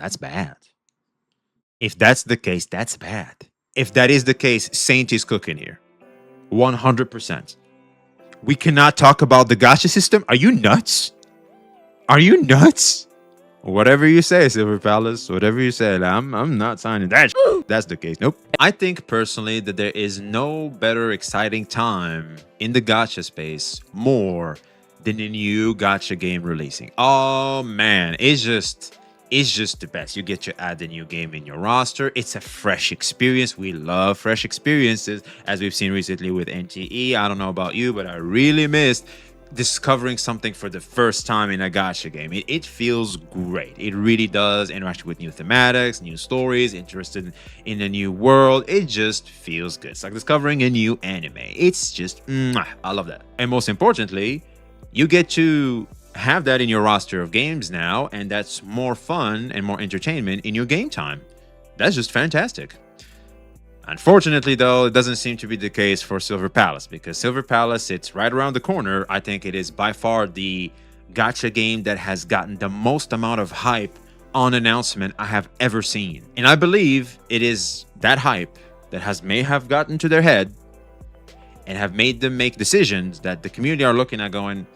that's bad. If that's the case, that's bad. If that is the case, Saint is cooking here. 100%. We cannot talk about the gacha system. Are you nuts? Are you nuts? Whatever you say, Silver Palace, whatever you said, I'm not signing that. That's the case. Nope. I think personally that there is no better exciting time in the gacha space more than a new gacha game releasing. Oh man, it's just the best. You get to add the new game in your roster. It's a fresh experience. We love fresh experiences, as we've seen recently with NTE. I don't know about you, but I really missed discovering something for the first time in a gacha game. It feels great. It really does. Interacting with new thematics, new stories, interested in a new world. It just feels good. It's like discovering a new anime. It's just, I love that. And most importantly, you get to have that in your roster of games now, and that's more fun and more entertainment in your game time. That's just fantastic. Unfortunately, though, it doesn't seem to be the case for Silver Palace, because Silver Palace sits right around the corner. I think it is by far the gacha game that has gotten the most amount of hype on announcement I have ever seen. And I believe it is that hype that may have gotten to their head and have made them make decisions that the community are looking at going,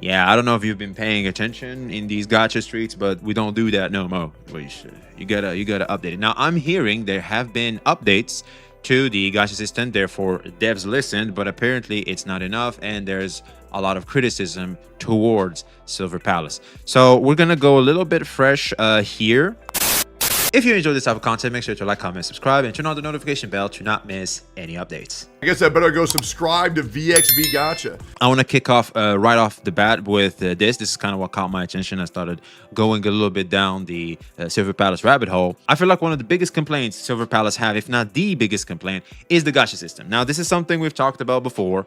yeah, I don't know if you've been paying attention in these gacha streets, but we don't do that no more. You gotta update it. Now, I'm hearing there have been updates to the gacha system, therefore devs listened, but apparently it's not enough, and there's a lot of criticism towards Silver Palace. So we're gonna go a little bit fresh here. If you enjoy this type of content, make sure to like, comment, subscribe, and turn on the notification bell to not miss any updates. I guess I better go subscribe to VXV Gacha. I want to kick off right off the bat with this. This is kind of what caught my attention. I started going a little bit down the Silver Palace rabbit hole. I feel like one of the biggest complaints Silver Palace have, if not the biggest complaint, is the gacha system. Now, this is something we've talked about before.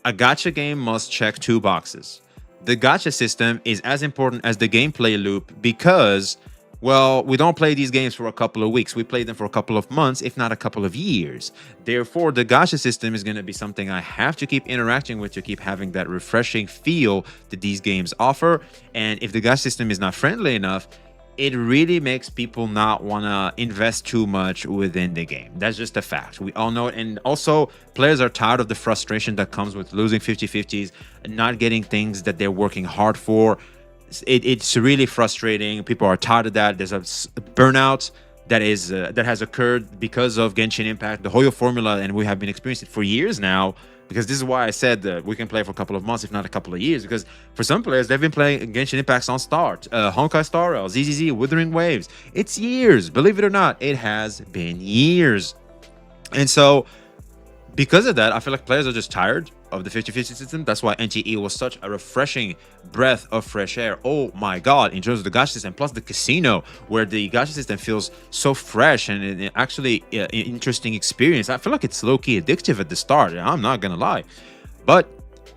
A gacha game must check two boxes. The gacha system is as important as the gameplay loop because, well, we don't play these games for a couple of weeks. We play them for a couple of months, if not a couple of years. Therefore, the gacha system is going to be something I have to keep interacting with to keep having that refreshing feel that these games offer. And if the gacha system is not friendly enough, it really makes people not want to invest too much within the game. That's just a fact. We all know it. And also, players are tired of the frustration that comes with losing 50-50s, not getting things that they're working hard for. It's really frustrating. People are tired of that. There's a burnout that has occurred because of Genshin Impact, the Hoyo formula, and we have been experiencing it for years now. Because this is why I said that we can play for a couple of months, if not a couple of years. Because for some players, they've been playing Genshin Impacts on Start, Honkai Star Rail, ZZZ, Withering Waves. It's years. Believe it or not, it has been years. And so, because of that, I feel like players are just tired of the 50-50 system. That's why NTE was such a refreshing breath of fresh air. Oh my god, in terms of the gacha system, plus the casino, where the gacha system feels so fresh and actually an interesting experience. I feel like it's low-key addictive at the start, I'm not gonna lie. But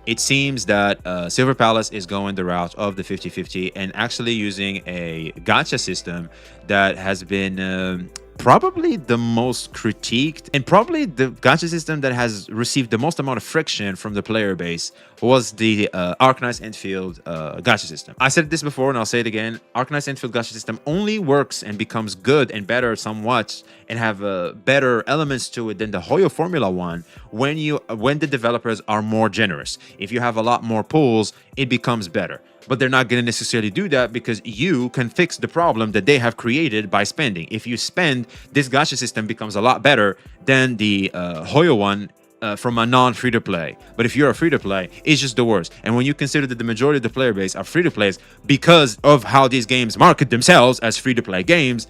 it seems that Silver Palace is going the route of the 50-50 and actually using a gacha system that has been probably the most critiqued, and probably the gacha system that has received the most amount of friction from the player base was the Arknights Enfield gacha system. I said this before and I'll say it again. Arknights Enfield gacha system only works and becomes good and better somewhat and have better elements to it than the Hoyo Formula one when the developers are more generous. If you have a lot more pools, it becomes better. But they're not going to necessarily do that because you can fix the problem that they have created by spending. If you spend, this gacha system becomes a lot better than the Hoyo one from a non-free-to-play. But if you're a free-to-play, it's just the worst. And when you consider that the majority of the player base are free-to-plays because of how these games market themselves as free-to-play games,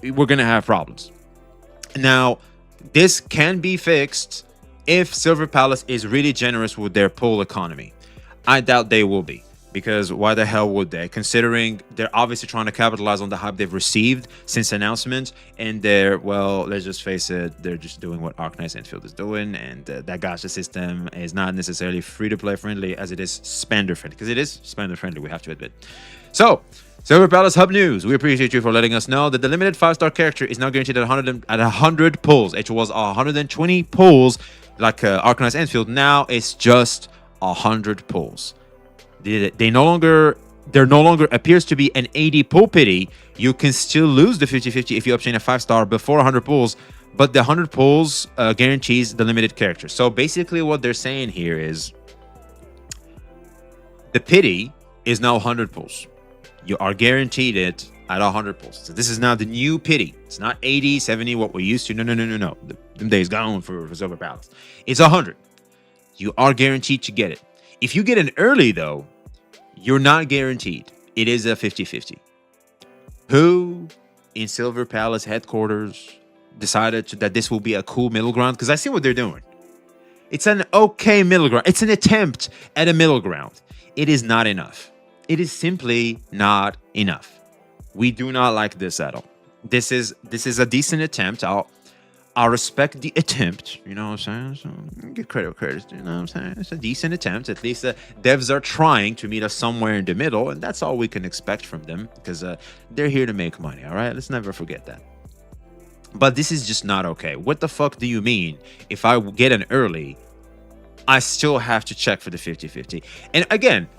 we're going to have problems. Now, this can be fixed if Silver Palace is really generous with their pool economy. I doubt they will be. Because why the hell would they? Considering they're obviously trying to capitalize on the hype they've received since announcement, and they're, well, let's just face it, they're just doing what Arknights Enfield is doing, and that gacha system is not necessarily free-to-play friendly as it is spender friendly. Because it is spender friendly, we have to admit. So, Silver Palace Hub News. We appreciate you for letting us know that the limited 5-star character is now guaranteed at 100 pulls. It was 120 pulls like Arknights Enfield. Now it's just 100 pulls. They no longer there no longer appears to be an 80 pull pity. You can still lose the 50-50 if you obtain a 5-star before 100 pulls, but the 100 pulls guarantees the limited character. So basically what they're saying here is the pity is now 100 pulls. You are guaranteed it at 100 pulls. So this is now the new pity. It's not 80, 70, what we're used to. No. Them days gone for Silver Palace. It's 100. You are guaranteed to get it. If you get an early, though, you're not guaranteed. It is a 50-50. Who in Silver Palace headquarters decided that this will be a cool middle ground? Because I see what they're doing. It's an okay middle ground. It's an attempt at a middle ground. It is not enough. It is simply not enough. We do not like this at all. This is a decent attempt. I'll respect the attempt, you know what I'm saying? So get credit, you know what I'm saying? It's a decent attempt. At least devs are trying to meet us somewhere in the middle, and that's all we can expect from them because they're here to make money, all right? Let's never forget that. But this is just not okay. What the fuck do you mean if I get an early, I still have to check for the 50-50? And again,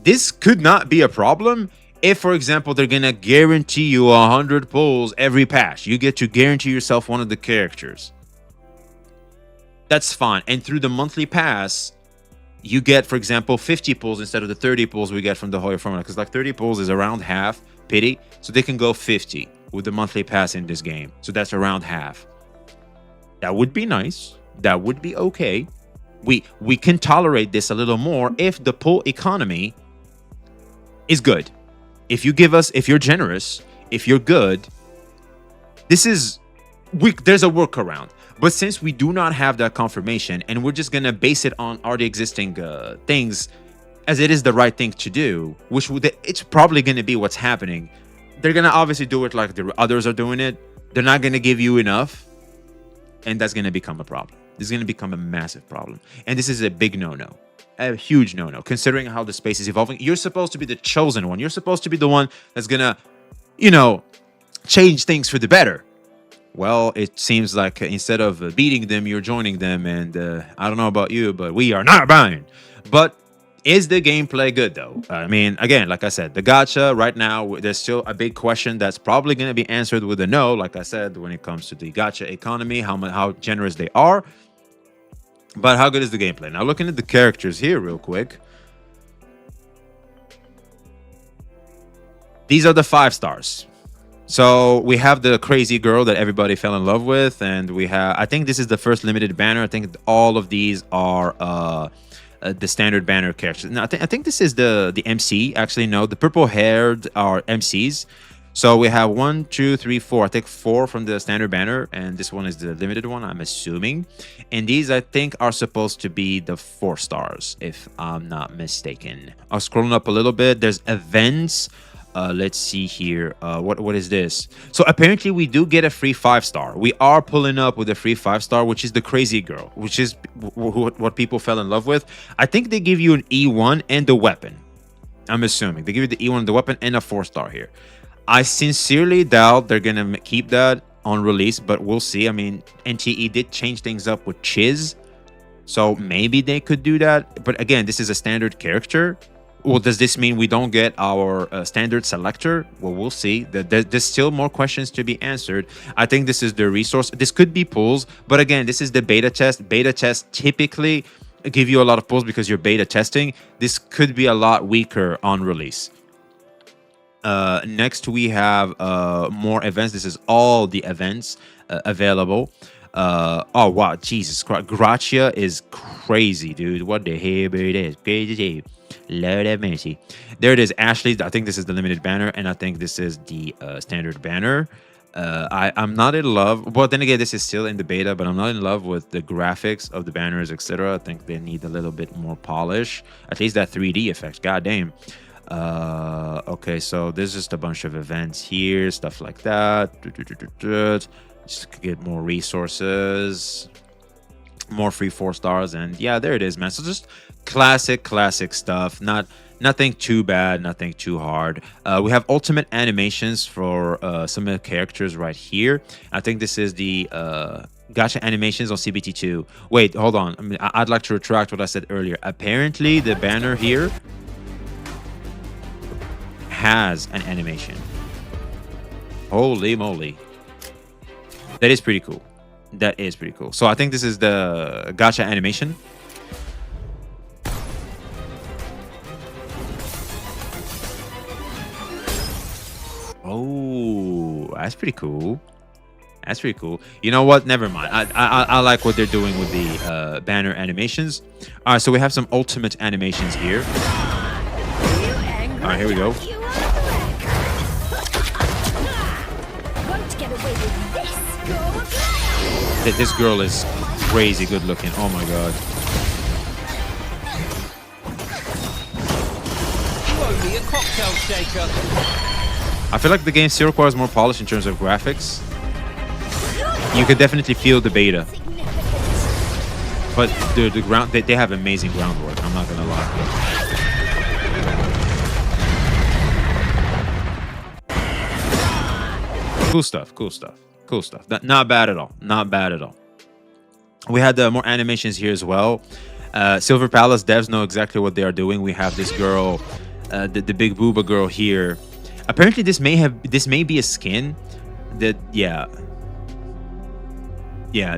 this could not be a problem if, for example, they're going to guarantee you 100 pulls every patch. You get to guarantee yourself one of the characters. That's fine. And through the monthly pass, you get, for example, 50 pulls instead of the 30 pulls we get from the Hoya formula. Because like 30 pulls is around half pity. So they can go 50 with the monthly pass in this game. So that's around half. That would be nice. That would be okay. We can tolerate this a little more if the pull economy is good. If you're generous, if you're good, there's a workaround. But since we do not have that confirmation and we're just going to base it on already existing things as it is the right thing to do, it's probably going to be what's happening. They're going to obviously do it like the others are doing it. They're not going to give you enough. And that's going to become a problem. This is going to become a massive problem. And this is a big no-no. A huge no-no, considering how the space is evolving. You're supposed to be the chosen one. You're supposed to be the one that's gonna, change things for the better. Well, it seems like instead of beating them, you're joining them. And I don't know about you, but we are not buying. But is the gameplay good, though? I mean, again, like I said, the gacha right now, there's still a big question that's probably going to be answered with a no. Like I said, when it comes to the gacha economy, how generous they are. But how good is the gameplay? Now, looking at the characters here real quick. These are the 5 stars. So we have the crazy girl that everybody fell in love with. And we have, I think this is the first limited banner. I think all of these are the standard banner characters. Now, I think this is the MC. Actually, no, the purple haired are MCs. So we have 1, 2, 3, 4. I think 4 from the standard banner, and this one is the limited one, I'm assuming. And these, I think, are supposed to be the 4 stars, if I'm not mistaken. I'm scrolling up a little bit. There's events. Let's see here. What is this? So apparently we do get a free 5-star. We are pulling up with a free 5-star, which is the crazy girl, which is what people fell in love with. I think they give you an E1 and the weapon. I'm assuming they give you the E1 and the weapon and a 4-star here. I sincerely doubt they're going to keep that on release, but we'll see. I mean, NTE did change things up with Chiz, so maybe they could do that. But again, this is a standard character. Well, does this mean we don't get our standard selector? Well, we'll see. There's still more questions to be answered. I think this is the resource. This could be pulls, but again, this is the beta test. Beta tests typically give you a lot of pulls because you're beta testing. This could be a lot weaker on release. Next, we have more events. This is all the events available. Oh, wow. Jesus Christ. Gratia is crazy, dude. What the hell it is? Crazy. Lord have mercy. There it is. Ashley. I think this is the limited banner, and I think this is the standard banner. I'm not in love. Well, then again, this is still in the beta, but I'm not in love with the graphics of the banners, etc. I think they need a little bit more polish. At least that 3D effect. God damn. Okay, so there's just a bunch of events here, stuff like that. Just to get more resources, more free 4 stars, and yeah, there it is, man. So just classic stuff. Nothing too bad, nothing too hard. We have ultimate animations for some of the characters right here. I think this is the gacha animations on CBT2. Wait, hold on. I mean, I'd like to retract what I said earlier. Apparently, the banner here has an animation. Holy moly. That is pretty cool. That is pretty cool. So I think this is the gacha animation. Oh, that's pretty cool. That's pretty cool. You know what? Never mind. I like what they're doing with the banner animations. All right, so we have some ultimate animations here. All right, here we go. This girl is crazy good looking. Oh my god. Only a cocktail shaker. I feel like the game still requires more polish in terms of graphics. You could definitely feel the beta. But the ground, they have amazing groundwork. I'm not gonna lie. Cool stuff. Cool stuff. Cool stuff. Not bad at all. Not bad at all. We had more animations here as well. Silver Palace devs know exactly what they are doing. We have this girl, the big booba girl here. Apparently, this may be a skin. Yeah,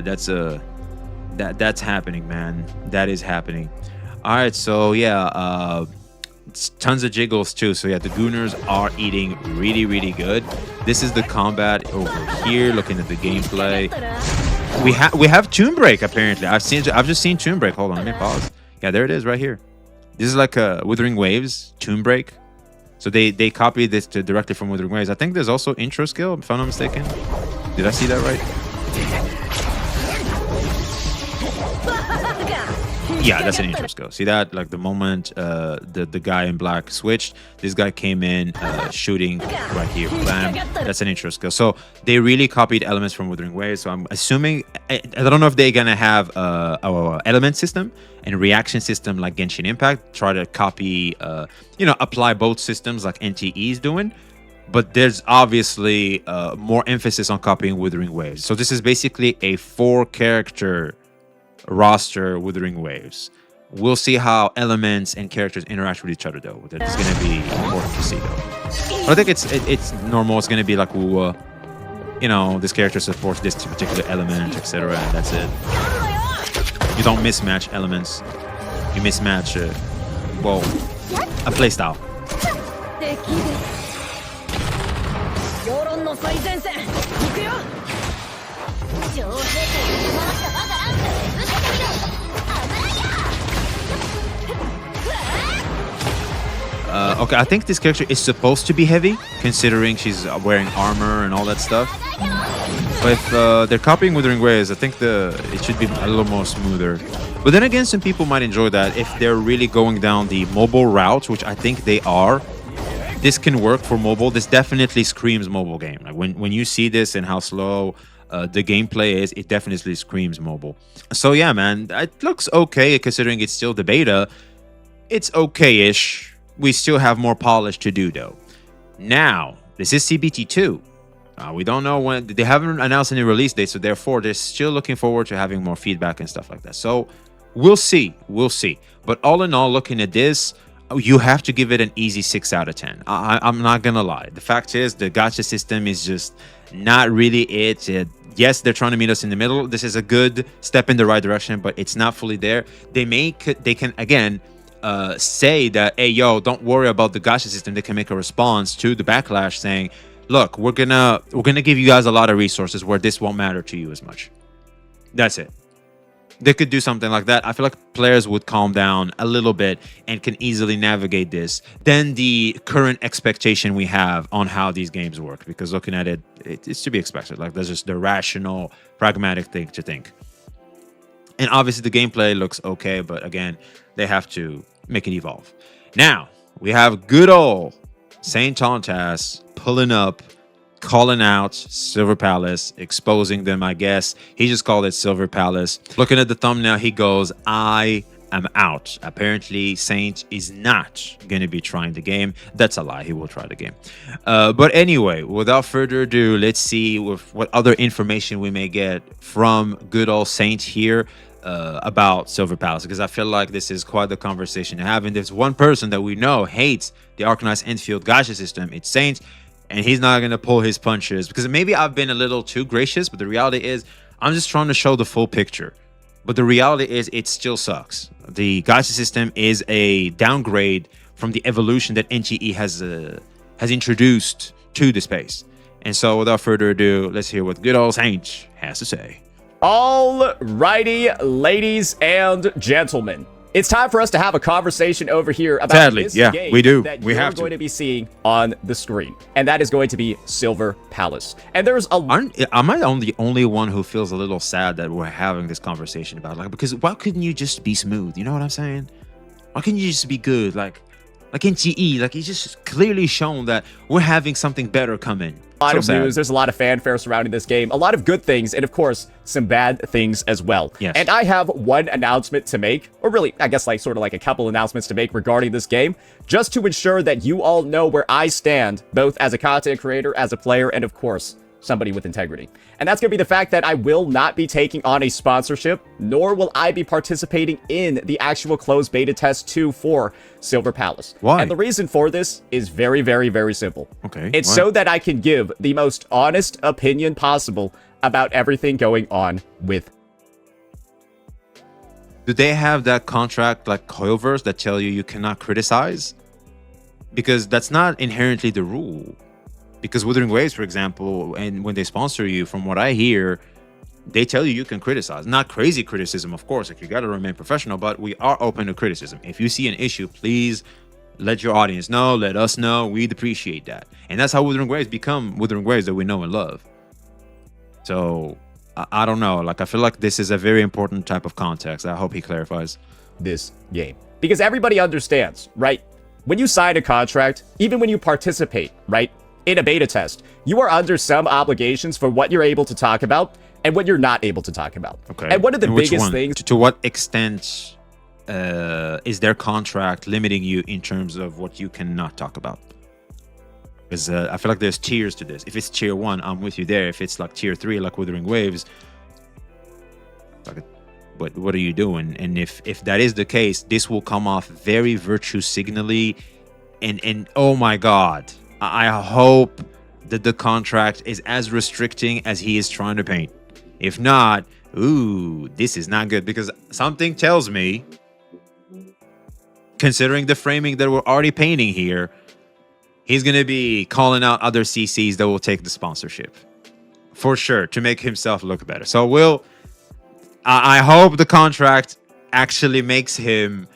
that's happening, man. That is happening. All right, so yeah, it's tons of jiggles too. So yeah, the Gooners are eating really, really good. This is the combat over here. Looking at the gameplay, we have Tomb Break. Apparently, I've just seen Tomb Break. Hold on, let me pause. Yeah, there it is, right here. This is like a Withering Waves Tomb Break. So they copied this directly from Withering Waves. I think there's also intro skill, if I'm not mistaken. Did I see that right? Yeah, that's an intro skill. See that? Like the moment the guy in black switched, this guy came in shooting right here. Bam. That's an intro skill. So they really copied elements from Withering Waves. So I'm assuming, I don't know if they're gonna have our element system and reaction system like Genshin Impact. Try to copy, apply both systems like NTE is doing. But there's obviously more emphasis on copying Withering Waves. So this is basically a 4-character roster Withering Waves. We'll see how elements and characters interact with each other though. That's going to be important to see though. But I think it's normal. It's going to be like, this character supports this particular element, etc. And that's it. You don't mismatch elements. You mismatch, a playstyle. Okay, I think this character is supposed to be heavy, considering she's wearing armor and all that stuff. But if they're copying Withering Waves, I think it should be a little more smoother. But then again, some people might enjoy that if they're really going down the mobile route, which I think they are. This can work for mobile. This definitely screams mobile game. Like when you see this and how slow the gameplay is, it definitely screams mobile. So yeah, man, it looks okay considering it's still the beta. It's okay-ish. We still have more polish to do though. Now, this is CBT2. We don't know when. They haven't announced any release date, so therefore they're still looking forward to having more feedback and stuff like that. So we'll see. We'll see. But all in all, looking at this, you have to give it an easy 6 out of 10. I'm not gonna lie. The fact is, the gacha system is just not really it. Yes, they're trying to meet us in the middle. This is a good step in the right direction, but it's not fully there. They can again say that, hey, yo, don't worry about the gacha system. They can make a response to the backlash saying, look, we're gonna give you guys a lot of resources where this won't matter to you as much. That's it. They could do something like that. I feel like players would calm down a little bit and can easily navigate this than the current expectation we have on how these games work. Because looking at it, it's to be expected. Like, that's just the rational, pragmatic thing to think. And obviously the gameplay looks okay, but again, they have to make it evolve. Now, we have good old Saintontas pulling up, calling out Silver Palace, exposing them, I guess. He just called it Silver Palace. Looking at the thumbnail, he goes, I am out. Apparently, Saint is not going to be trying the game. That's a lie. He will try the game. But anyway, without further ado, let's see what other information we may get from good old Saint here. about Silver Palace, because I feel like this is quite the conversation to have. And there's one person that we know hates the Arcanized Infield gacha system. It's Saint, and he's not going to pull his punches, because maybe I've been a little too gracious, but the reality is I'm just trying to show the full picture. But the reality is it still sucks. The gacha system is a downgrade from the evolution that NTE has introduced to the space. And so without further ado, let's hear what good old Saint has to say. Alrighty, ladies and gentlemen, it's time for us to have a conversation over here about this game we do. that We you're have to. going to be seeing on the screen, and that is going to be Silver Palace. And there's a Am I the only one who feels a little sad that we're having this conversation about, like, because why couldn't you just be smooth? You know what I'm saying? Why couldn't you just be good? Like NTE, like, it's just clearly shown that we're having something better coming. a lot So of sad. news. There's a lot of fanfare surrounding this game, a lot of good things, and of course, some bad things as well. Yes. And I have one announcement to make, or really, I guess like sort of like a couple announcements to make regarding this game, just to ensure that you all know where I stand, both as a content creator, as a player, and of course, somebody with integrity. And that's going to be the fact that I will not be taking on a sponsorship, nor will I be participating in the actual closed beta test 2 for Silver Palace. Why? And the reason for this is very, very, very simple. Okay, It's why? so that I can give the most honest opinion possible about everything going on with. Do they have that contract like Coilverse that tell you cannot criticize? Because that's not inherently the rule. Because Wuthering Waves, for example, and when they sponsor you, from what I hear, they tell you can criticize. Not crazy criticism, of course. Like, you got to remain professional, but we are open to criticism. If you see an issue, please let your audience know. Let us know. We'd appreciate that. And that's how Wuthering Waves become Wuthering Waves that we know and love. So, I don't know. Like, I feel like this is a very important type of context. I hope he clarifies. This game. Because everybody understands, right? When you sign a contract, even when you participate, right, in a beta test, you are under some obligations for what you're able to talk about and what you're not able to talk about. Okay. And one of the And which biggest one? things... To what extent is their contract limiting you in terms of what you cannot talk about? Because I feel like there's tiers to this. If it's tier 1, I'm with you there. If it's like tier 3, like Wuthering Waves, like, what are you doing? And if that is the case, this will come off very virtue signally. And oh my God, I hope that the contract is as restricting as he is trying to paint. If not, ooh, this is not good, because something tells me, considering the framing that we're already painting here, he's going to be calling out other CCs that will take the sponsorship for sure to make himself look better. So I hope the contract actually makes him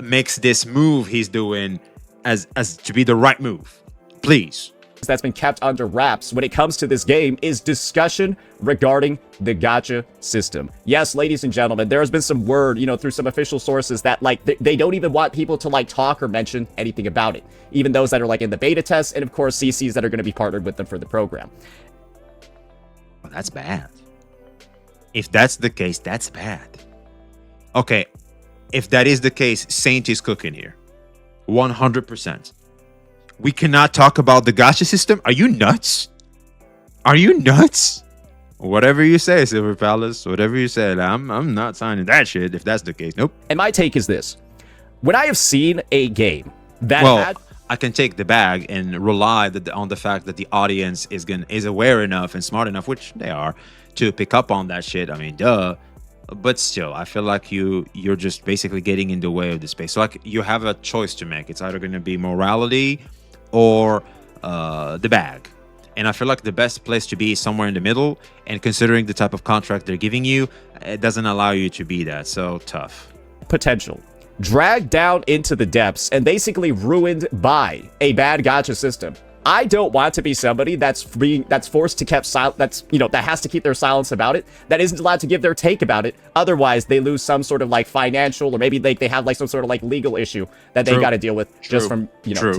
makes this move he's doing as to be the right move. Please. that's been kept under wraps when it comes to this game is discussion regarding the gacha system. Yes, ladies and gentlemen, there has been some word, through some official sources that, like, they don't even want people to, like, talk or mention anything about it. Even those that are, like, in the beta test, and, of course, CCs that are going to be partnered with them for the program. Well, that's bad. If that's the case, that's bad. Okay, if that is the case, Saint is cooking here. 100%. We cannot talk about the gacha system? Are you nuts? Are you nuts? Whatever you say, Silver Palace, whatever you said, I'm not signing that shit if that's the case. Nope. And my take is this. When I have seen a game that had... I can take the bag and rely on the fact that the audience is aware enough and smart enough, which they are, to pick up on that shit. I mean, duh. But still, I feel like you're just basically getting in the way of the space. So, like, you have a choice to make. It's either going to be morality or the bag. And I feel like the best place to be is somewhere in the middle. And considering the type of contract they're giving you, it doesn't allow you to be that. So tough. Potential. Dragged down into the depths and basically ruined by a bad gacha system. I don't want to be somebody that's forced to keep silent, that has to keep their silence about it, that isn't allowed to give their take about it. Otherwise, they lose some sort of, like, financial, or maybe they have, like, some sort of, like, legal issue that they got to deal with just from,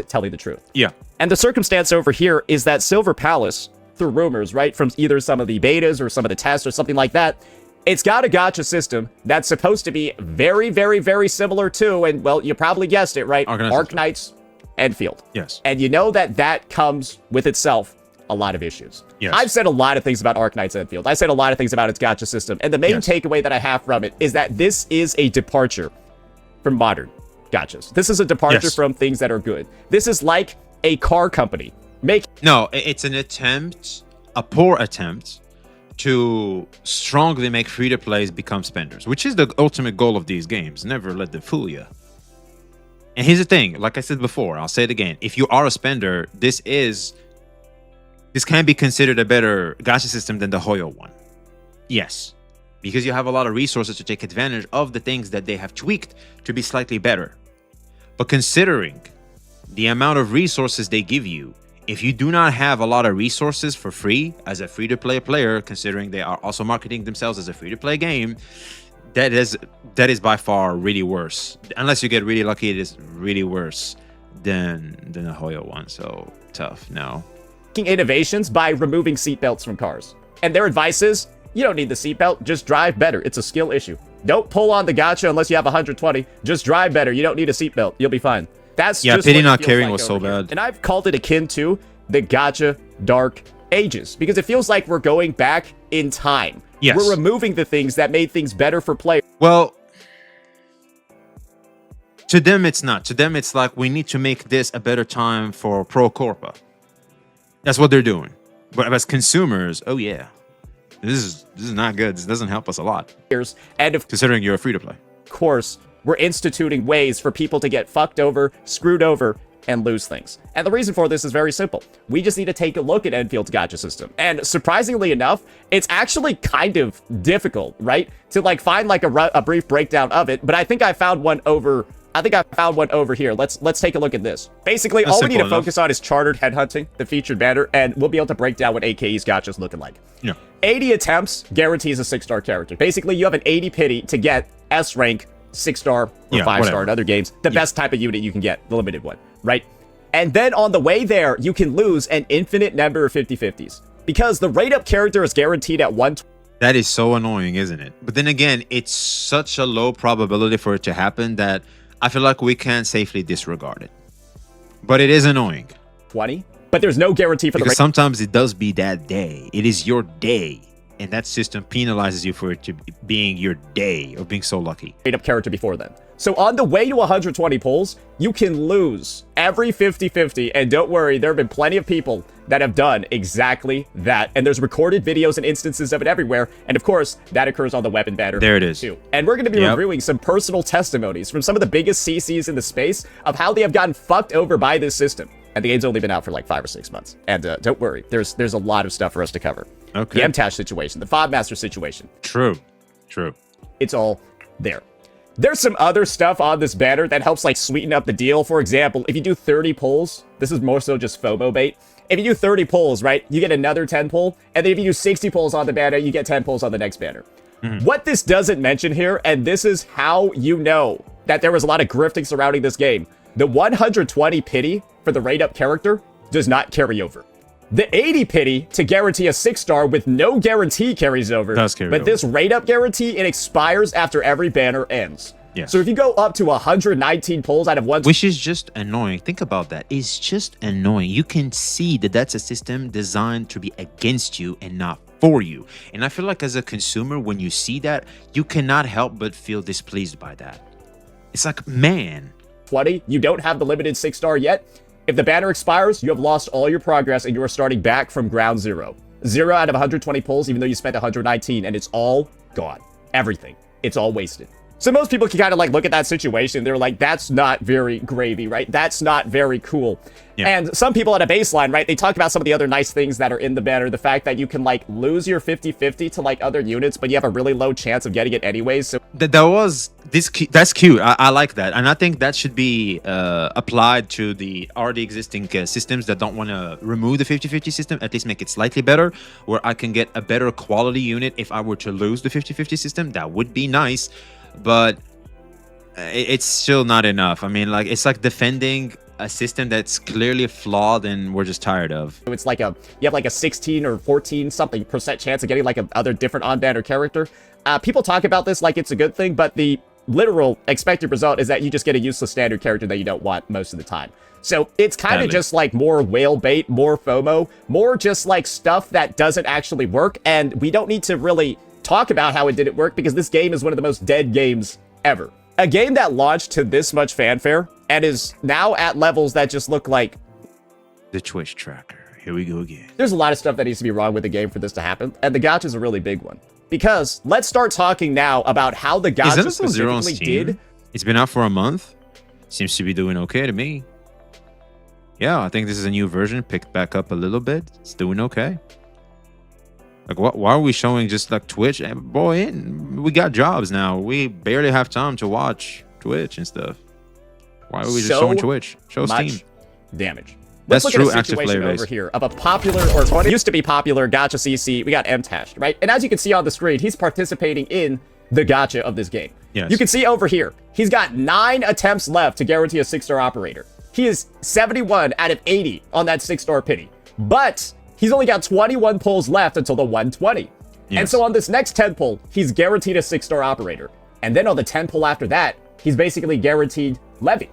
telling the truth. Yeah. And the circumstance over here is that Silver Palace, through rumors, right, from either some of the betas or some of the tests or something like that, it's got a gacha system that's supposed to be very, very, very similar to, and, well, you probably guessed it, right? Arknights Enfield. Yes. And you know that comes with itself a lot of issues. Yes. I've said a lot of things about Arknight's Enfield. I said a lot of things about its gacha system. And the main takeaway that I have from it is that this is a departure from modern gachas. This is a departure from things that are good. This is like a car company. No, it's an attempt, a poor attempt, to strongly make free-to-plays become spenders, which is the ultimate goal of these games. Never let them fool you. And here's the thing, like I said before, I'll say it again. If you are a spender, this can be considered a better gacha system than the Hoyo one. Yes, because you have a lot of resources to take advantage of the things that they have tweaked to be slightly better. But considering the amount of resources they give you, if you do not have a lot of resources for free as a free-to-play player, considering they are also marketing themselves as a free-to-play game, that is by far really worse. Unless you get really lucky, it is really worse than the Hoyo one. So tough. No. Innovations by removing seatbelts from cars. And their advice is, you don't need the seatbelt, just drive better. It's a skill issue. Don't pull on the gacha unless you have 120. Just drive better. You don't need a seatbelt. You'll be fine. That's just pity what not it feels carrying like was so over here. bad. And I've called it akin to the gacha dark ages because it feels like we're going back in time. Yes. We're removing the things that made things better for players. Well, to them it's not. To them it's like, we need to make this a better time for Pro Corpa. That's what they're doing. But as consumers, oh yeah, this is not good. This doesn't help us a lot. And of Considering you're a free-to-play. course, we're instituting ways for people to get fucked over, screwed over, and lose things. And the reason for this is very simple. We just need to take a look at Enfield's gacha system. And surprisingly enough, it's actually kind of difficult, right? To like find like a brief breakdown of it. But I think I found one over here. Let's take a look at this. Basically, all we need to focus on is chartered headhunting, the featured banner, and we'll be able to break down what AKE's gacha is looking like. Yeah. 80 attempts guarantees a 6-star character. Basically, you have an 80 pity to get S rank, 6-star, or 5-star in other games. The best type of unit you can get, the limited one, right? And then on the way there, you can lose an infinite number of 50-50s. Because the rate-up character is guaranteed at 120. That is so annoying, isn't it? But then again, it's such a low probability for it to happen that I feel like we can't safely disregard it. But it is annoying. 20, but there's no guarantee for because sometimes it does be that day. It is your day. And that system penalizes you for it to being your day of being so lucky. Rate-up character before then. So on the way to 120 pulls, you can lose every 50-50. And don't worry, there have been plenty of people that have done exactly that. And there's recorded videos and instances of it everywhere. And of course, that occurs on the weapon banner. There it is. Too. And we're going to be reviewing some personal testimonies from some of the biggest CCs in the space of how they have gotten fucked over by this system. And the game's only been out for like 5 or 6 months. And don't worry, there's a lot of stuff for us to cover. Okay. The MTash situation, the Fob Master situation. True. It's all there. There's some other stuff on this banner that helps like sweeten up the deal. For example, if you do 30 pulls, this is more so just FOMO bait. If you do 30 pulls, right, you get another 10 pull. And then if you do 60 pulls on the banner, you get 10 pulls on the next banner. What this doesn't mention here, and this is how you know that there was a lot of grifting surrounding this game, the 120 pity for the rate-up character does not carry over. The 80 pity to guarantee a 6-star with no guarantee carries over. But this rate-up guarantee, it expires after every banner ends. Yes. So if you go up to 119 pulls out of one... Which is just annoying. Think about that. It's just annoying. You can see that that's a system designed to be against you and not for you. And I feel like as a consumer, when you see that, you cannot help but feel displeased by that. It's like, man... 20, you don't have the limited 6-star yet. If the banner expires, you have lost all your progress and you are starting back from ground zero. 0 out of 120 pulls, even though you spent 119, and it's all gone. Everything. It's all wasted. So most people can kind of like look at that situation. They're like, that's not very gravy, right? That's not very cool. Yeah. And some people at a baseline, right? They talk about some of the other nice things that are in the banner. The fact that you can like lose your 50-50 to like other units, but you have a really low chance of getting it anyways. So that's cute. I like that. And I think that should be applied to the already existing systems that don't want to remove the 50-50 system, at least make it slightly better, where I can get a better quality unit if I were to lose the 50-50 system. That would be nice. But it's still not enough. I mean, like, it's like defending a system that's clearly flawed and we're just tired of. It's like you have like a 16 or 14 something% chance of getting like a other different on-banner character. People talk about this like it's a good thing, but the literal expected result is that you just get a useless standard character that you don't want most of the time. So it's kind of just like more whale bait, more FOMO, more just like stuff that doesn't actually work. And we don't need to really talk about how it didn't work because this game is one of the most dead games ever. A game that launched to this much fanfare and is now at levels that just look like the Twitch tracker. Here we go again. There's a lot of stuff that needs to be wrong with the game for this to happen. And the gacha is a really big one. Because let's start talking now about how the gacha specifically did. It's been out for a month. Seems to be doing okay to me. Yeah, I think this is a new version. Picked back up a little bit. It's doing okay. Like, why are we showing just like Twitch? And boy, we got jobs now. We barely have time to watch Twitch and stuff. Why are we just showing Twitch? Show Steam. Damage. That's Let's true. look at a situation over here of a popular, or used to be popular, gacha CC. We got M-Tashed, right? And as you can see on the screen, he's participating in the gacha of this game. Yes. You can see over here, he's got 9 attempts left to guarantee a 6-star operator. He is 71 out of 80 on that 6-star pity. But he's only got 21 pulls left until the 120. Yes. And so on this next 10 pull, he's guaranteed a 6-star operator. And then on the 10 pull after that, he's basically guaranteed Levy.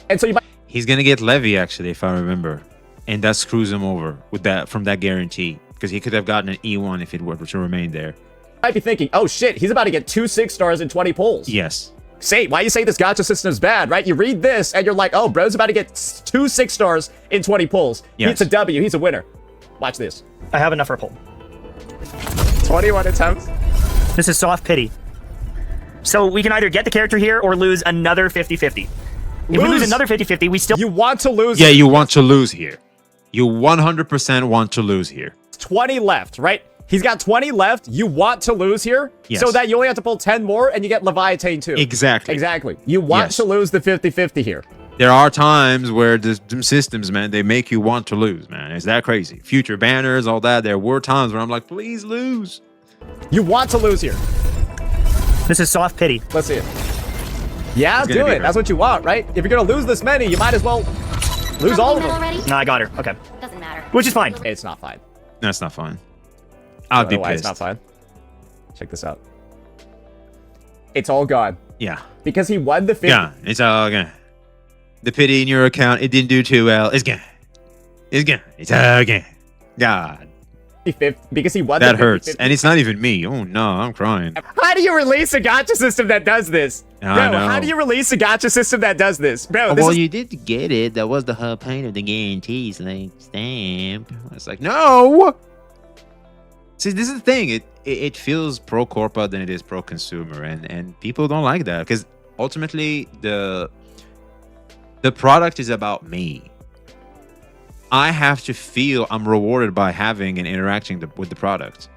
And so you might... He's going to get Levy, actually, if I remember. And that screws him over with that from that guarantee. Because he could have gotten an E1 if it were to remain there. Might be thinking, oh shit, he's about to get 2 6-stars in 20 pulls. Yes. Say, why you say this gacha system is bad, right? You read this and you're like, oh, bro's about to get 2 6-stars in 20 pulls. Yes. It's a W. He's a winner. Watch this. I have enough for a pull. 21 attempts. This is soft pity. So we can either get the character here or lose another 50-50. If we lose another 50-50, we still... You want to lose. Yeah, you want to lose here. You 100% want to lose here. 20 left, right? He's got 20 left. You want to lose here, yes, so that you only have to pull 10 more and you get Leviathan too. Exactly. Exactly. You want to lose the 50-50 here. There are times where the systems, man, they make you want to lose, man. Is that crazy? Future banners, all that. There were times where I'm like, please lose. You want to lose here. This is soft pity. Let's see it. Yeah, do it. That's what you want, right? If you're going to lose this many, you might as well lose all of them. Already? No, I got her. Okay. Doesn't matter. Which is fine. It's not fine. That's not fine. I'd be why pissed. It's not fine. Check this out. It's all gone. Yeah. Because he won the 50. Yeah, it's all gone. The pity in your account, it didn't do too well. It's gone. It's gone. It's all gone. God. Because he won that the 50, hurts. 50. And it's not even me. Oh, no, I'm crying. How do you release a gacha system that does this? I know. How do you release a gacha system that does this? Bro, well, you did get it. That was the whole point of the guarantees, like stamp. It's like, no. See, this is the thing. It feels pro corporate than it is pro consumer, and people don't like that because ultimately the product is about me. I have to feel I'm rewarded by having and interacting with the product.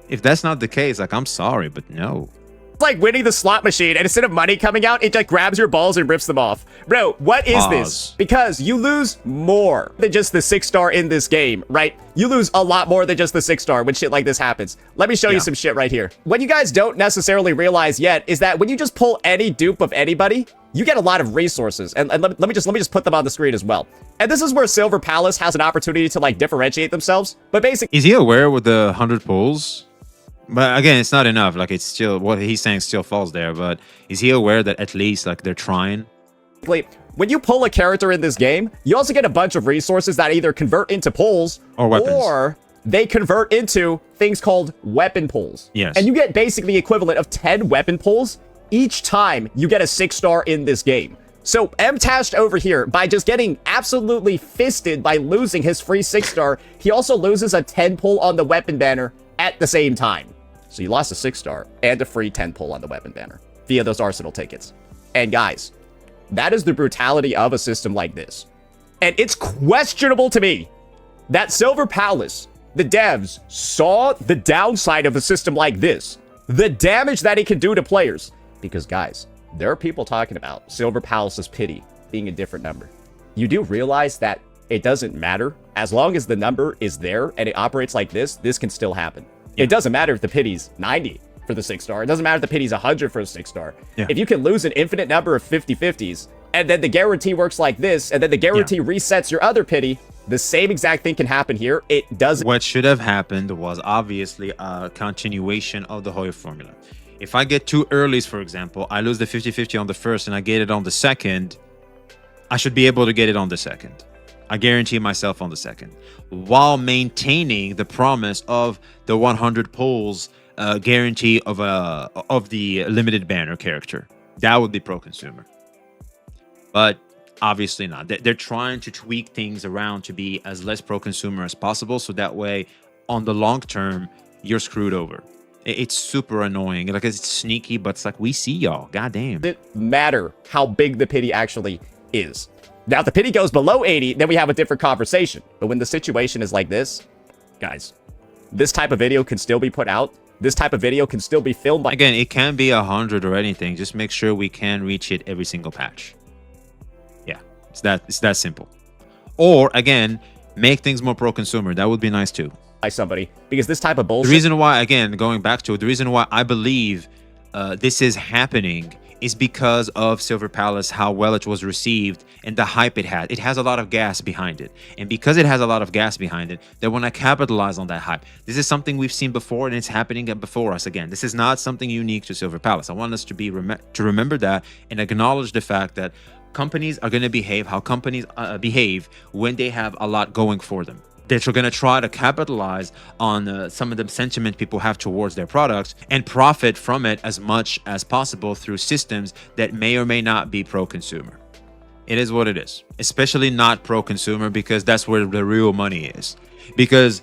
If that's not the case, like, I'm sorry, but no. It's like winning the slot machine, and instead of money coming out, it like grabs your balls and rips them off. Bro, what is this? Because you lose more than just the 6-star in this game, right? You lose a lot more than just the 6-star when shit like this happens. Let me show you some shit right here. What you guys don't necessarily realize yet is that when you just pull any dupe of anybody, you get a lot of resources. And let me just put them on the screen as well. And this is where Silver Palace has an opportunity to like differentiate themselves. But basically, is he aware with the 100 pulls? But again, it's not enough. Like, it's still, what he's saying still falls there. But is he aware that at least like they're trying? When you pull a character in this game, you also get a bunch of resources that either convert into pulls or weapons, or they convert into things called weapon pulls. Yes. And you get basically the equivalent of 10 weapon pulls each time you get a 6-star in this game. So M-Tashed over here, by just getting absolutely fisted by losing his free 6-star, he also loses a 10 pull on the weapon banner at the same time. So you lost a 6-star and a free 10 pull on the weapon banner via those Arsenal tickets. And guys, that is the brutality of a system like this. And it's questionable to me that Silver Palace, the devs, saw the downside of a system like this, the damage that it can do to players. Because guys, there are people talking about Silver Palace's pity being a different number. You do realize that it doesn't matter. As long as the number is there and it operates like this can still happen. It doesn't matter if the pity's 90 for the 6-star. It doesn't matter if the pity's 100 for a 6-star. If you can lose an infinite number of 50-50s, and then the guarantee works like this, and then the guarantee resets your other pity, the same exact thing can happen here. It doesn't. What should have happened was obviously a continuation of the Hoyer formula. If I get two earlies, for example, I lose the 50-50 on the first and I get it on the second, I should be able to get it on the second. I guarantee myself on the second, while maintaining the promise of the 100 pulls guarantee of the limited banner character. That would be pro-consumer. But obviously not. They're trying to tweak things around to be as less pro-consumer as possible, so that way, on the long term, you're screwed over. It's super annoying. Like, it's sneaky, but it's like, we see y'all. Goddamn. It matter how big the pity actually is. Now, if the pity goes below 80, then we have a different conversation. But when the situation is like this, guys, this type of video can still be put out. This type of video can still be filmed by... Again, it can be 100 or anything. Just make sure we can reach it every single patch. Yeah, it's that simple. Or, again, make things more pro-consumer. That would be nice, too. By somebody, because this type of bullshit... The reason why, again, going back to it, the reason why I believe this is happening is because of Silver Palace, how well it was received, and the hype it had. It has a lot of gas behind it. And because it has a lot of gas behind it, they want to capitalize on that hype. This is something we've seen before, and it's happening before us again. This is not something unique to Silver Palace. I want us to remember that and acknowledge the fact that companies are going to behave how companies behave when they have a lot going for them. They're going to try to capitalize on some of the sentiment people have towards their products and profit from it as much as possible through systems that may or may not be pro-consumer. It is what it is, especially not pro-consumer, because that's where the real money is. Because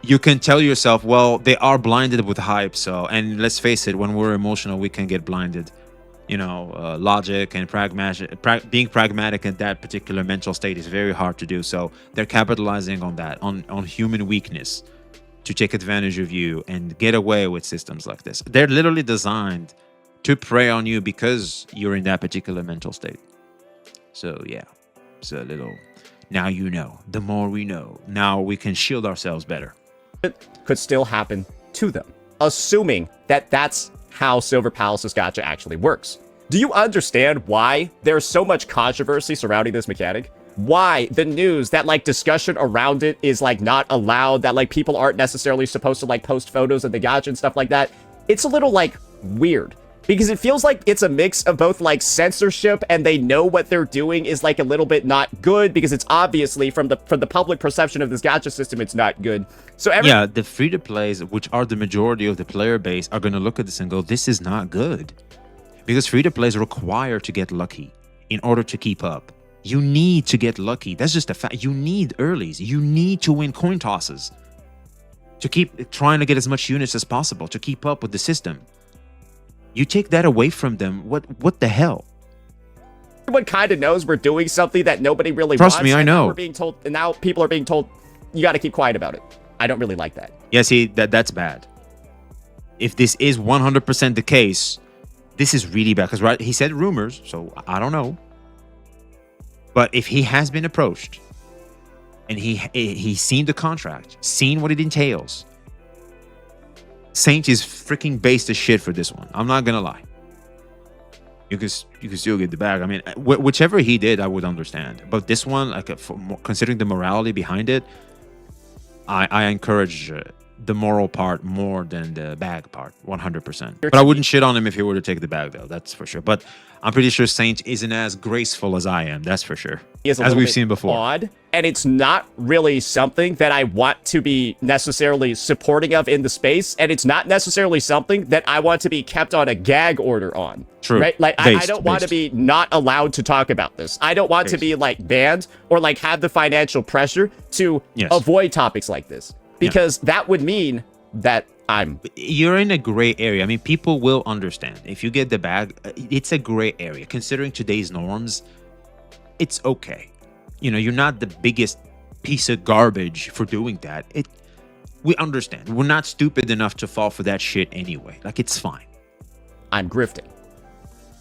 you can tell yourself, well, they are blinded with hype. So, and let's face it, when we're emotional, we can get blinded. You know, logic and being pragmatic in that particular mental state is very hard to do. So they're capitalizing on that, on human weakness, to take advantage of you and get away with systems like this. They're literally designed to prey on you because you're in that particular mental state. So yeah, it's a little, now you know. The more we know, now we can shield ourselves better. It could still happen to them, assuming that that's how Silver Palace's gacha actually works. Do you understand why there's so much controversy surrounding this mechanic? Why the news, that like discussion around it is like not allowed, that like people aren't necessarily supposed to like post photos of the gacha and stuff like that? It's a little like weird, because it feels like it's a mix of both like censorship, and they know what they're doing is like a little bit not good, because it's obviously from the public perception of this gacha system, it's not good. So yeah, the free-to-plays, which are the majority of the player base, are going to look at this and go, this is not good. Because free-to-plays require to get lucky in order to keep up. You need to get lucky. That's just a fact. You need earlies. You need to win coin tosses to keep trying to get as much units as possible to keep up with the system. You take that away from them, what the hell? Everyone kind of knows we're doing something that nobody really Trust wants. me, I know. We're being told, and now people are being told, you got to keep quiet about it. I don't really like that. Yeah, see, that's bad. If this is 100% the case, this is really bad. Because right, he said rumors, so I don't know. But if he has been approached and he's seen the contract, seen what it entails, Saint is freaking based as shit for this one. I'm not gonna lie. You can still get the bag. I mean, whichever he did, I would understand. But this one, like, considering the morality behind it, I encourage the moral part more than the bag part, 100%. But I wouldn't shit on him if he were to take the bag, though. That's for sure. But I'm pretty sure Saint isn't as graceful as I am. That's for sure. As we've seen before. Odd, and it's not really something that I want to be necessarily supporting of in the space, and it's not necessarily something that I want to be kept on a gag order on. True. Right? Like, I don't want to be not allowed to talk about this. I don't want to be like banned or like have the financial pressure to avoid topics like this, because that would mean that you're in a gray area. I mean, people will understand if you get the bag. It's a gray area considering today's norms. It's okay. You know, you're not the biggest piece of garbage for doing that. We understand. We're not stupid enough to fall for that shit anyway. Like, it's fine. I'm grifting,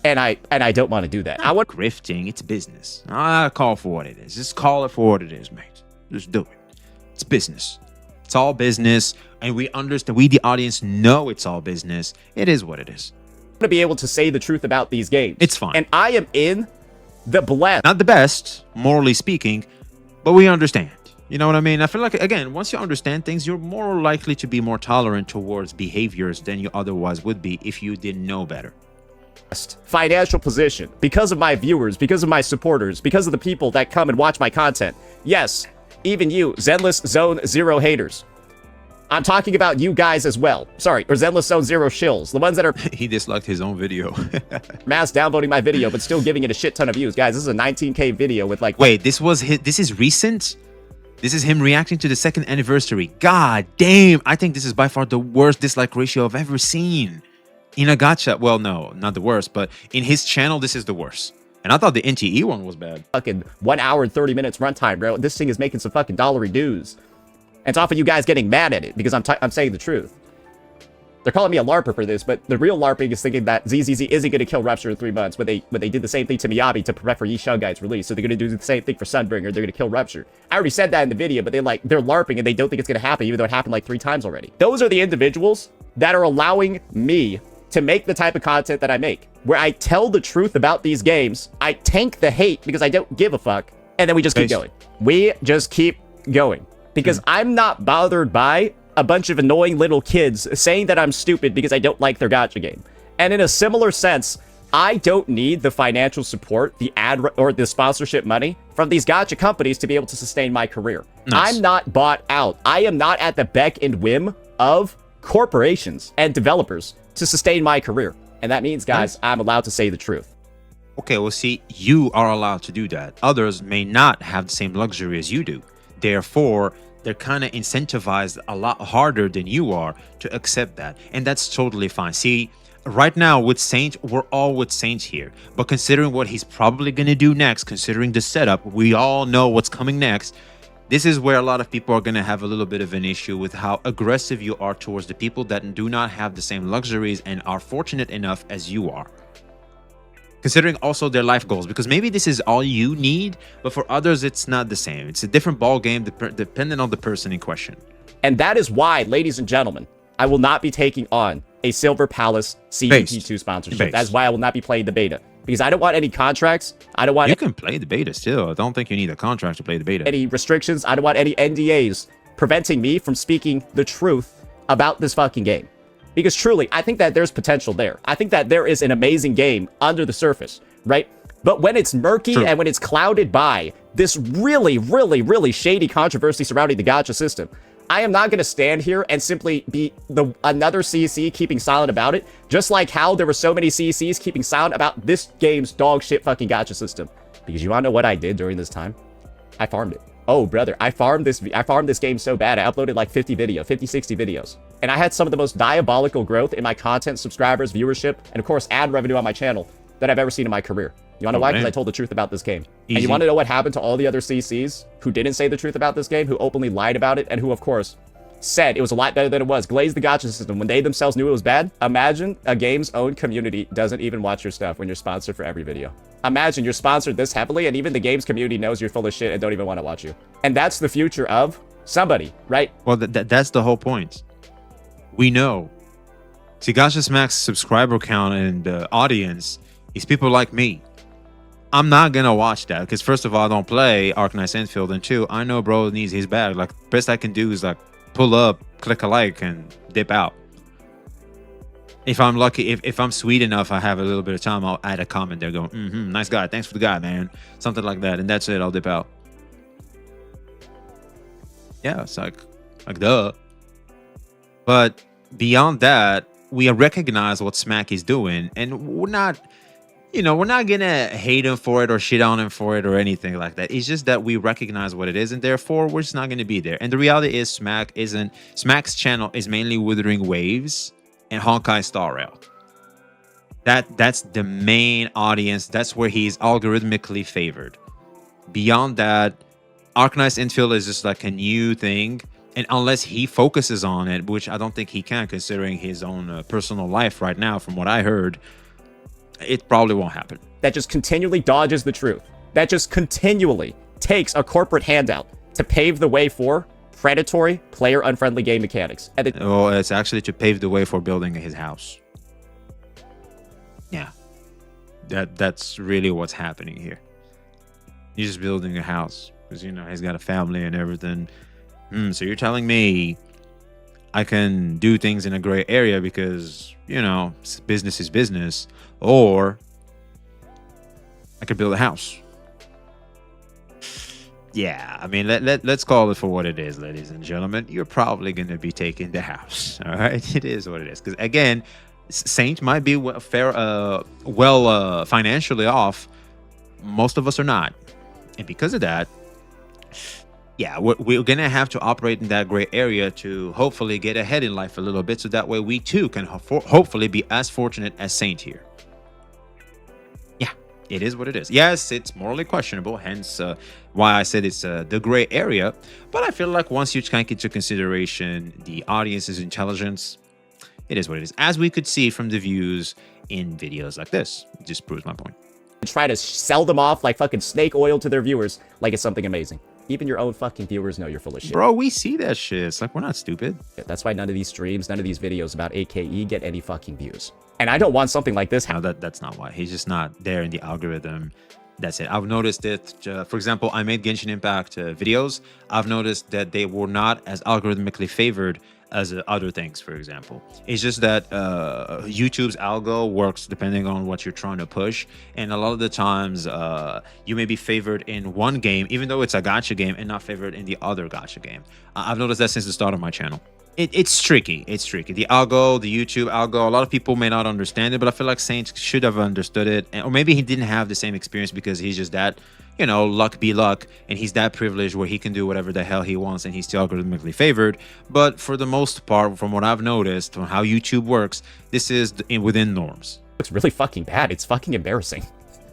and I don't want to do that. I want grifting. It's business. I call for what it is. Just call it for what it is, mate. Just do it. It's business. It's all business, and we understand. We, the audience, know it's all business. It is what it is. To be able to say the truth about these games. It's fine. And I am in the blend. Not the best, morally speaking, but we understand. You know what I mean? I feel like, again, once you understand things, you're more likely to be more tolerant towards behaviors than you otherwise would be if you didn't know better. Financial position, because of my viewers, because of my supporters, because of the people that come and watch my content. Yes, even you, Zenless Zone Zero haters. I'm talking about you guys as well. Sorry, or Zenless Zone Zero shills. The ones that are He disliked his own video. mass downvoting my video, but still giving it a shit ton of views. Guys, this is a 19K video with like... Wait, this is recent? This is him reacting to the 2nd anniversary. God damn, I think this is by far the worst dislike ratio I've ever seen. In a gacha, well, no, not the worst, but in his channel, this is the worst. And I thought the NTE one was bad. Fucking 1 hour and 30 minutes runtime, bro. This thing is making some fucking dollary dues. And it's off of you guys getting mad at it because I'm saying the truth. They're calling me a LARPer for this, but the real LARPing is thinking that ZZZ isn't going to kill Rupture in 3 months when they did the same thing to Miyabi to prepare for Yi Shungai's release. So they're going to do the same thing for Sunbringer. They're going to kill Rupture. I already said that in the video, but they're LARPing and they don't think it's going to happen, even though it happened like 3 times already. Those are the individuals that are allowing me to make the type of content that I make, where I tell the truth about these games, I tank the hate because I don't give a fuck, and then we just keep going. We just keep going. Because I'm not bothered by a bunch of annoying little kids saying that I'm stupid because I don't like their gacha game. And in a similar sense, I don't need the financial support, the or the sponsorship money from these gacha companies to be able to sustain my career. Nice. I'm not bought out. I am not at the beck and whim of corporations and developers to sustain my career. And that means, guys, I'm allowed to say the truth. Okay, well, see, you are allowed to do that. Others may not have the same luxury as you do. Therefore, they're kind of incentivized a lot harder than you are to accept that. And that's totally fine. See, right now with Saint, we're all with Saint here. But considering what he's probably going to do next, considering the setup, we all know what's coming next. This is where a lot of people are going to have a little bit of an issue with how aggressive you are towards the people that do not have the same luxuries and are fortunate enough as you are. Considering also their life goals, because maybe this is all you need, but for others, it's not the same. It's a different ball game depending on the person in question. And that is why, ladies and gentlemen, I will not be taking on a Silver Palace CVP2 sponsorship. That's why I will not be playing the beta. Because I don't want any contracts. I don't want... You can play the beta still. I don't think you need a contract to play the beta. Any restrictions. I don't want any NDAs preventing me from speaking the truth about this fucking game. Because truly, I think that there's potential there. I think that there is an amazing game under the surface, right? But when it's murky and when it's clouded by this really, really, really shady controversy surrounding the gacha system, I am not going to stand here and simply be another CC keeping silent about it, just like how there were so many CCs keeping silent about this game's dog shit fucking gacha system. Because you want to know what I did during this time? I farmed it. Oh, brother, I farmed this game so bad. I uploaded like 50, 60 videos. And I had some of the most diabolical growth in my content, subscribers, viewership, and of course, ad revenue on my channel that I've ever seen in my career. You want to know why? Because I told the truth about this game. Easy. And you want to know what happened to all the other CCs who didn't say the truth about this game, who openly lied about it, and who, of course, said it was a lot better than it was. Glazed the gacha system when they themselves knew it was bad. Imagine a game's own community doesn't even watch your stuff when you're sponsored for every video. Imagine you're sponsored this heavily, and even the game's community knows you're full of shit and don't even want to watch you. And that's the future of somebody, right? Well, that's the whole point. We know. See, Gacha Smack's subscriber count and audience is people like me. I'm not gonna watch that because first of all, I don't play Arknights Enfield, and two, I know bro needs his bag. Like, best I can do is like pull up, click a like, and dip out. If I'm lucky, if I'm sweet enough, I have a little bit of time, I'll add a comment there going, nice guy, thanks for the guy, man. Something like that, and that's it, I'll dip out. Yeah, it's like duh. But beyond that, we recognize what Smack is doing, and we're not gonna hate him for it or shit on him for it or anything like that. It's just that we recognize what it is, and therefore we're just not gonna be there. And the reality is Smack's channel is mainly Wuthering Waves and Honkai Star Rail. That's the main audience. That's where he's algorithmically favored. Beyond that, Arknights Enfield is just like a new thing. And unless he focuses on it, which I don't think he can considering his own personal life right now, from what I heard, it probably won't happen. That just continually dodges the truth. That just continually takes a corporate handout to pave the way for predatory, player-unfriendly game mechanics. And it's actually to pave the way for building his house. Yeah. That's really what's happening here. He's just building a house. because you know he's got a family and everything. So you're telling me I can do things in a gray area because you know business is business, or I could build a house. Yeah, I mean, let's call it for what it is, ladies and gentlemen. You're probably going to be taking the house, all right? It is what it is. Because, again, Saint might be financially off. Most of us are not. And because of that, yeah, we're going to have to operate in that gray area to hopefully get ahead in life a little bit. So that way we, too, can hopefully be as fortunate as Saint here. It is what it is. Yes, it's morally questionable, hence why I said it's the gray area. But I feel like once you take into consideration the audience's intelligence, it is what it is. As we could see from the views in videos like this. It just proves my point. Try to sell them off like fucking snake oil to their viewers like it's something amazing. Even your own fucking viewers know you're full of shit. Bro, we see that shit. It's like, we're not stupid. Yeah, that's why none of these streams, none of these videos about AKE get any fucking views. And I don't want something like this. No, that's not why. He's just not there in the algorithm. That's it. I've noticed it. For example, I made Genshin Impact videos. I've noticed that they were not as algorithmically favored as other things, for example. It's just that YouTube's algo works depending on what you're trying to push. And a lot of the times, you may be favored in one game, even though it's a gacha game, and not favored in the other gacha game. I've noticed that since the start of my channel. It's tricky. It's tricky. The algo, the YouTube algo, a lot of people may not understand it, but I feel like Saint should have understood it. Or maybe he didn't have the same experience because he's just that, you know, luck be luck. And he's that privileged where he can do whatever the hell he wants and he's still algorithmically favored. But for the most part, from what I've noticed, from how YouTube works, this is within norms. It's really fucking bad. It's fucking embarrassing.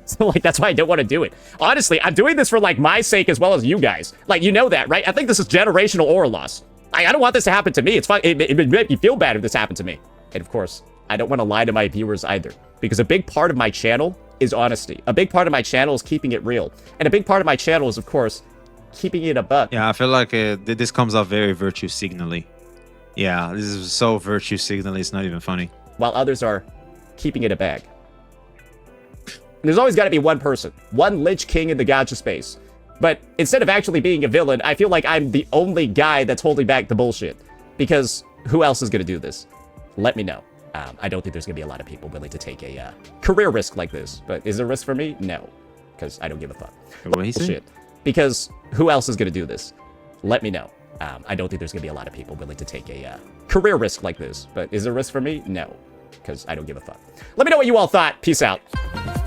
So, like, that's why I don't want to do it. Honestly, I'm doing this for, like, my sake as well as you guys. Like, you know that, right? I think this is generational aura loss. I don't want this to happen to me. It's fine. It would make me feel bad if this happened to me. And of course, I don't want to lie to my viewers either. Because a big part of my channel is honesty. A big part of my channel is keeping it real. And a big part of my channel is, of course, keeping it a buck. Yeah, I feel like this comes off very virtue signally. Yeah, this is so virtue signally, it's not even funny. While others are keeping it a bag. And there's always got to be one person. One Lich King in the gacha space. But instead of actually being a villain, I feel like I'm the only guy that's holding back the bullshit. Because who else is going to do this? Let me know. I don't think there's going to be a lot of people willing to take a career risk like this. But is it a risk for me? No. Because I don't give a fuck. What he said? Because who else is going to do this? Let me know. I don't think there's going to be a lot of people willing to take a career risk like this. But is it a risk for me? No. Because I don't give a fuck. Let me know what you all thought. Peace out.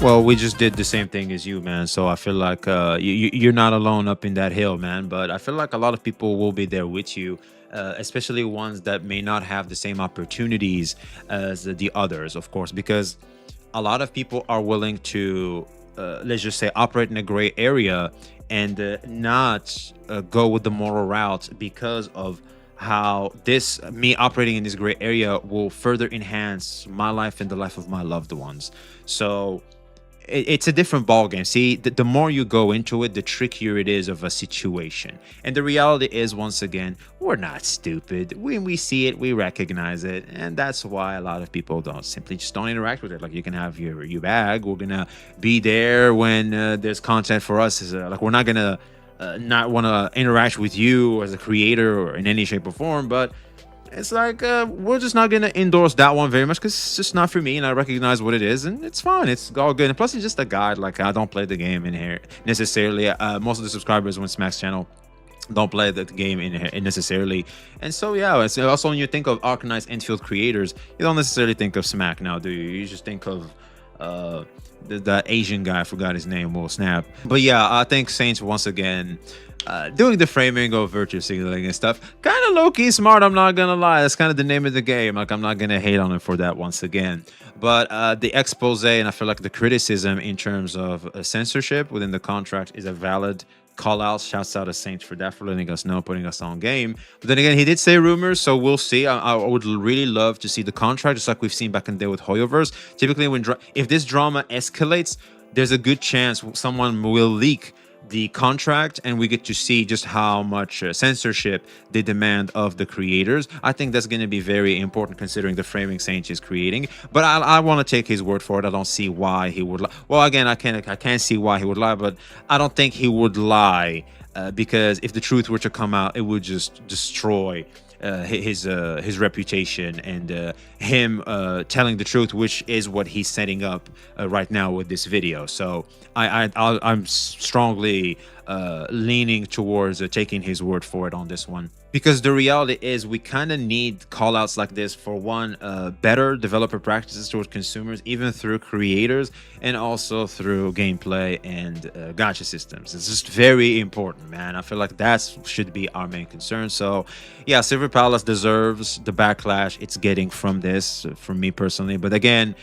Well, we just did the same thing as you, man. So I feel like you're not alone up in that hill, man. But I feel like a lot of people will be there with you, especially ones that may not have the same opportunities as the others, of course, because a lot of people are willing to, let's just say, operate in a gray area and not go with the moral route because of how me operating in this gray area will further enhance my life and the life of my loved ones. So it's a different ball game. See, the more you go into it, the trickier it is of a situation. And the reality is, once again, we're not stupid. When we see it, we recognize it, and that's why a lot of people simply just don't interact with it. Like, you can have your bag. We're gonna be there when there's content for us. Like, we're not gonna not want to interact with you as a creator or in any shape or form, but it's like we're just not gonna endorse that one very much because it's just not for me, and I recognize what it is, and it's fine. It's all good. And plus, it's just a guide. Like, I don't play the game in here necessarily. Most of the subscribers on Smack's channel don't play the game in here necessarily, and so yeah. It's also, when you think of organized Enfield creators, you don't necessarily think of Smack now, do you? You just think of the Asian guy, I forgot his name, will snap. But yeah, I think Saints once again doing the framing of virtue signaling and stuff, kind of low-key smart, I'm not gonna lie. That's kind of the name of the game. Like, I'm not gonna hate on it for that once again. But the expose, and I feel like the criticism in terms of censorship within the contract is a valid call out. Shouts out to Saints for that, for letting us know, putting us on game. But then again, he did say rumors, so we'll see. I would really love to see the contract, just like we've seen back in the day with Hoyoverse. Typically, if this drama escalates, there's a good chance someone will leak the contract, and we get to see just how much censorship they demand of the creators. I think that's going to be very important considering the framing Saint is creating. But I want to take his word for it. I don't see why he would lie. Well, again, I can't see why he would lie, but I don't think he would lie because if the truth were to come out, it would just destroy his reputation and him telling the truth, which is what he's setting up right now with this video. So I'm strongly leaning towards taking his word for it on this one, because the reality is we kind of need call outs like this for one, better developer practices towards consumers, even through creators and also through gameplay and gacha systems. It's just very important, man. I feel like that should be our main concern. So yeah, Silver Palace deserves the backlash it's getting from this, from me personally. But again,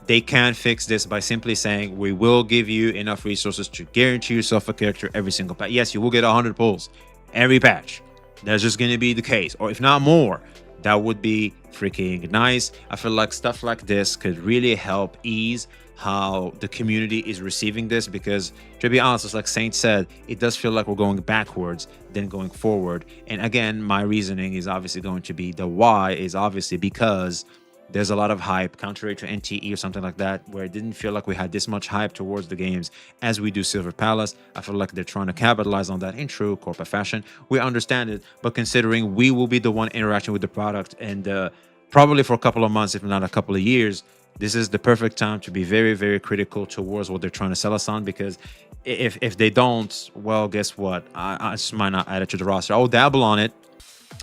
they can't fix this by simply saying we will give you enough resources to guarantee yourself a character every single patch. Yes, you will get 100 pulls every patch. That's just going to be the case, or if not more. That would be freaking nice. I feel like stuff like this could really help ease how the community is receiving this, because to be honest, it's like Saint said, it does feel like we're going backwards than going forward. And again, my reasoning is obviously going to be the why is obviously because there's a lot of hype, contrary to NTE or something like that, where it didn't feel like we had this much hype towards the games as we do Silver Palace. I feel like they're trying to capitalize on that in true corporate fashion. We understand it, but considering we will be the one interacting with the product and probably for a couple of months, if not a couple of years, this is the perfect time to be very, very critical towards what they're trying to sell us on, because if they don't, well, guess what? I just might not add it to the roster. I'll dabble on it.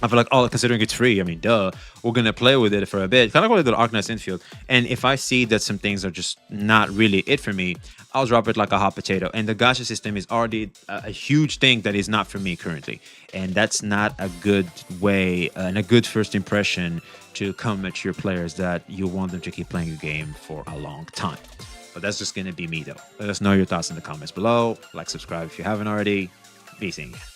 I feel like, oh, considering it's free, I mean, duh, we're going to play with it for a bit. Kind of like the Organized Infield. And if I see that some things are just not really it for me, I'll drop it like a hot potato. And the gacha system is already a huge thing that is not for me currently. And that's not a good way and a good first impression to come at your players that you want them to keep playing the game for a long time. But that's just going to be me, though. Let us know your thoughts in the comments below. Like, subscribe if you haven't already. Be seeing you.